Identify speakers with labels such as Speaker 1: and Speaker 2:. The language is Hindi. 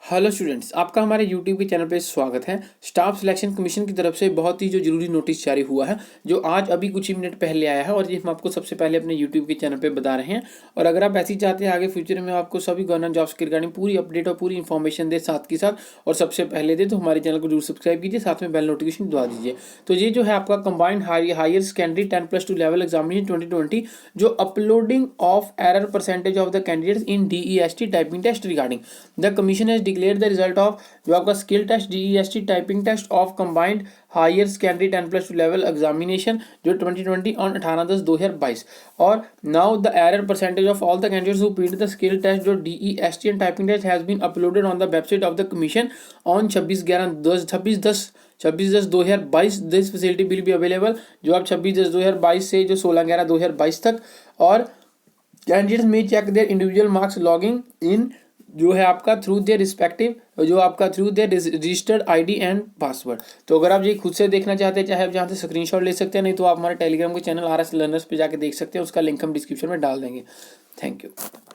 Speaker 1: हेलो स्टूडेंट्स, आपका हमारे यूट्यूब के चैनल पे स्वागत है। स्टाफ सिलेक्शन कमीशन की तरफ से बहुत ही जो जरूरी नोटिस जारी हुआ है, जो आज अभी कुछ ही मिनट पहले आया है और ये हम आपको सबसे पहले अपने यूट्यूब के चैनल पे बता रहे हैं। और अगर आप ऐसे ही चाहते हैं आगे फ्यूचर में आपको सभी गवर्नमेंट जॉब्स के रिगार्डिंग पूरी अपडेट और पूरी इन्फॉर्मेशन दे साथ के साथ और सबसे पहले दे, तो हमारे चैनल को जरूर सब्सक्राइब कीजिए, साथ में बेल नोटिफिकेशन दबा दीजिए। तो ये जो है आपका combined higher secondary 10+2 level examination 2020, जो uploading of error percentage of the candidates in DEST typing test regarding the commission has declared the result of जो आपका skill test DEST typing test of combined higher secondary 10+2 level examination जो 2020 ऑन 18/10/2022 और now the error percentage of all the candidates who appeared the skill test जो DEST and typing test has been uploaded on the website of the commission on 26/10/2022। This facility will be available जो आप 26/10/2022 से जो 16/11/2022 तक। और कैंडिडेट्स में check their individual marks logging in जो है आपका थ्रू देयर रिस्पेक्टिव जो आपका through their registered ID and password. तो अगर आप ये खुद से देखना चाहते हैं, चाहे आप जहाँ से स्क्रीनशॉट ले सकते हैं, नहीं तो आप हमारे टेलीग्राम के चैनल RS लर्नर्स पे जाके देख सकते हैं, उसका लिंक हम डिस्क्रिप्शन में डाल देंगे। Thank you.